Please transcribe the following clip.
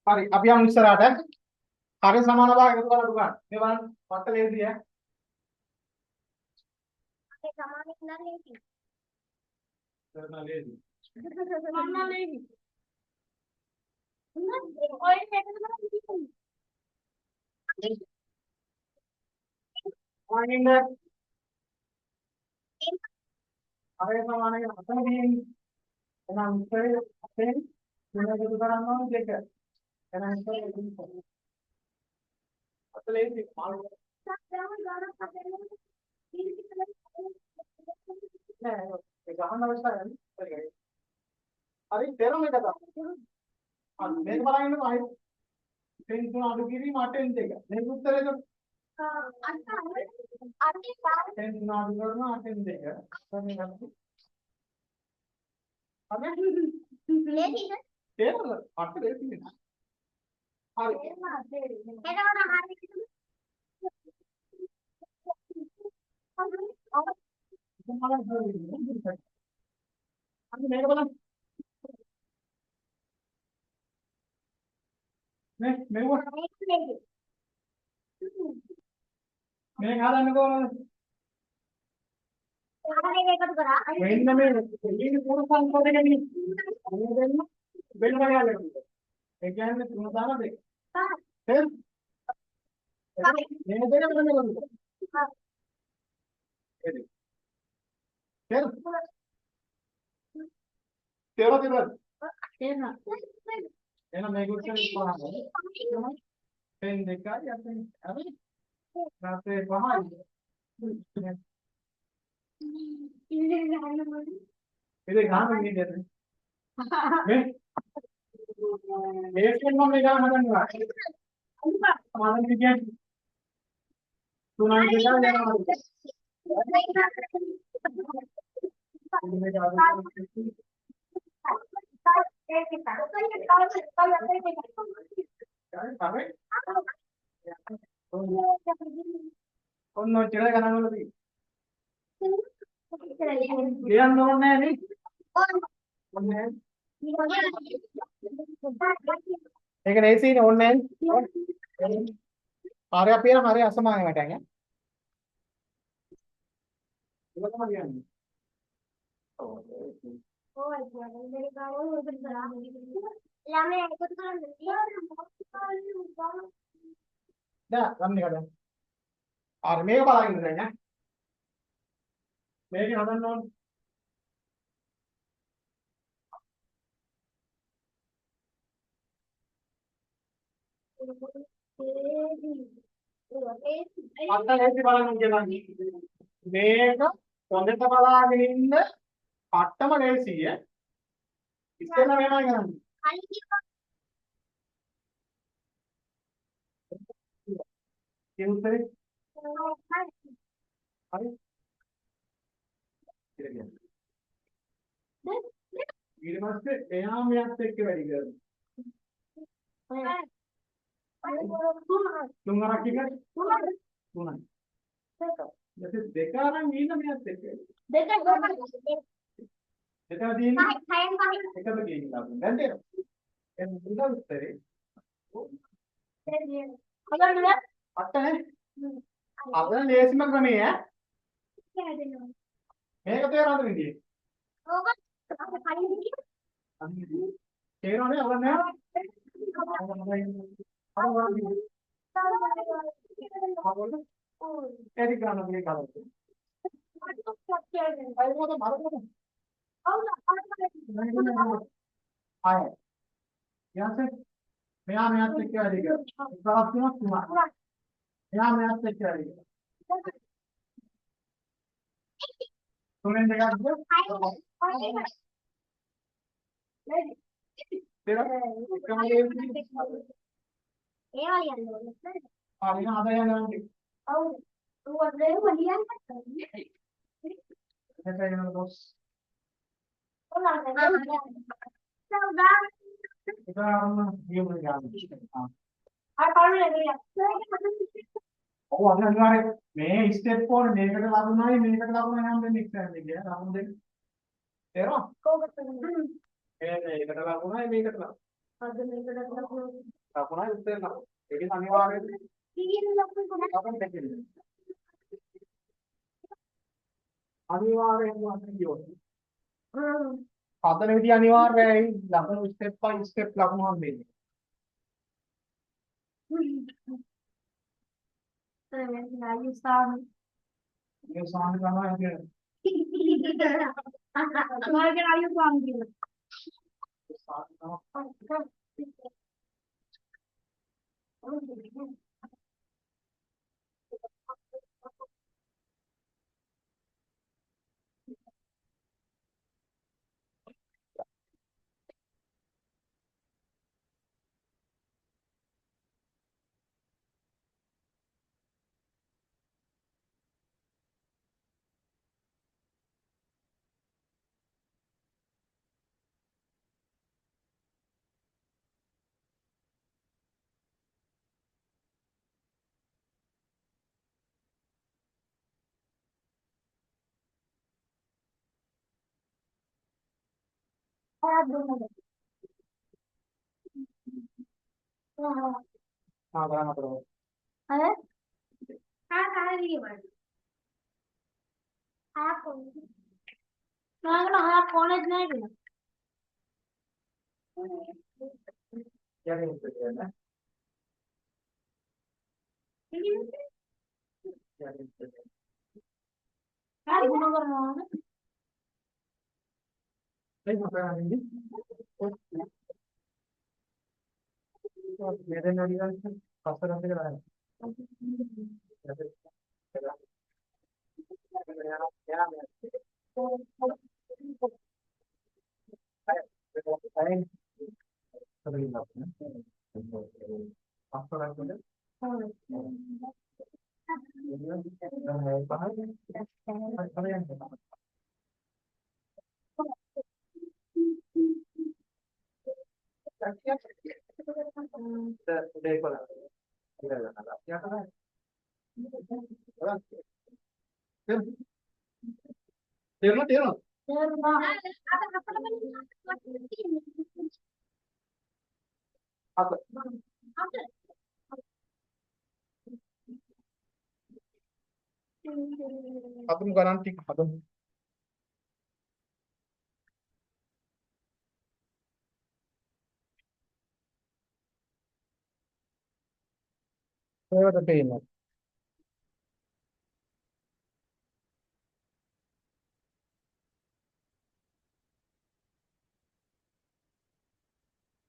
හරි අපි යමු ඉස්සරහට. හරි සමාන භාග එකතු කරලා දුගන්න. මේ බලන්න පට්ටලේදී ඈ. ඒ සමානෙක් නන්නේ. කරන ලේදී. සමාන ලේදී. ඔය එකද කරන්නේ. ආනින්ද හරි සමානයි අතන තියෙන්නේ. එහෙනම් ඉස්සරේ අපේ තුන එකතු කරන්න ඕනේ දෙක. එහෙනම් ඉස්සරේ පට්ටලේදී මාළු නෑ ඒ ගහන්න අවශ්‍යයි නේද? හරි තේරුම් එක තමයි. අන්න මේක බලන්න ඉන්නකෝ අයි. දෙන් තුන අඩු කිරීම 8න් 2. මේක උත්තරේද? දෙන් තුන අඩු කරනවා 8න් 2. මේ ගන්න. තේරුණාද? පට්ටලේ තියෙනවා. හරි. අන්න මේක බලන්න. මේ මේක හදන්න කොහොමද? මෙන්න මේ ඉන්නේ පුරු සංකෝධකෙන්නේ. මේ දෙන්න වෙන වගාලට. ඒ කියන්නේ තුන දාන දෙක. හරි. මේ දෙක වෙන වගාලට. හරි. තේරුණාද? එහෙනම් මේක උත්තර පහයි. පෙන් දෙකයි අතෙන්. හරි. රාත්‍රී පහයි. ඉතින් ගාන නේද? මේ මේකෙන් මම මේ ගාන හදන්නවා. සමාන කියන්නේ තුනයි දෙකයි යනවා. ඔන්න ඔය චිර ගණන් වලදී කියන්න ඕනේ නේ. ඕනේ. ඒක නේසිනේ ඕනේ. හරි අපි යන හරි අසමාන වැටෙන් ඈ. ඒක තමයි කියන්නේ. ඔව්. ඔය කියන්නේ ගාන උඩට දාලා ළමයි එකතු කරන්නේ. දැන් ගන්න එක දැන්. හරි මේක බලන්න දැන් ඈ. මේක හදන්න ඕනේ. අන්න ඒකේ බලන්න කියලා. මේක හොඳට බලාගෙන ඉන්න පට්ටම ලේසිය. ඉස්සෙල්ලා මේමයි කරන්නේ. ඒ උත්තරේ හරි. ඊට පස්සේ එයා මෙයාත් එක්ක වැඩි කරනවා. තුන් අරක් එක තුනයි. ඊට දෙක අරන් ඉන්න මෙයාත් එක්ක. දෙක එතන තියෙන්නේ එකද කියන්නේ අපුන්. දැන් තේරෙනවද? එන්න උදා උත්තරේ. අටනේ. අපේ ලේසිම ක්‍රමය ඈ. මේක තේරෙනවද විදියේ? තේරෙනවද අවන්නේ? එරි ගන්න මේ කලොත්. අයිමෝද මරකද? ආය. යන්සේ මෙයා මෙයාත් එක්ක වැඩි කරා. ප්‍රාප්තියක් තුනක්. මෙයා මෙයාත් එක්ක වැඩි කරා. තුනෙන් දෙකක්ද? එකම දේ ඒවා ලියන්න ඕනේ. හරි හදා යනවා. ඔව්. උවදේ ලියන්න. එතන යන බොස්. ඔන්න ඉතාලම නියම ගන්න. ඔව් අන්න අනිවාර්යයෙන් මේ ස්ටෙප් ඕනේ මේකට ලකුණයි මේකට ලකුණයි නම් වෙන්නේ ඉස්සරහට ගියා ලකුණු දෙක තේරෙනවද මේකට ලකුණයි මේකට ලකුණයි උත්තර ලකුණ ඒක අනිවාර්යයෙන් ලකුණු දෙකෙන් අනිවාර්යයෙන්ම අපිට කියවන්න හතර විදිහ අනිවාර්යයි ලකුණු ස්ටෙප් බයි ස්ටෙප් ලකුණු හම්බෙන්නේ මේ සාමි තමයි කියන්නේ කරන්න අපරෝ යන්නේ ඉතින් ඒක මොකක්ද මෙතන නිකන් පස්සරන්ට කරා තේරුණා හතුරු ගණන් ටික හදමු ඔයාලට පේනවා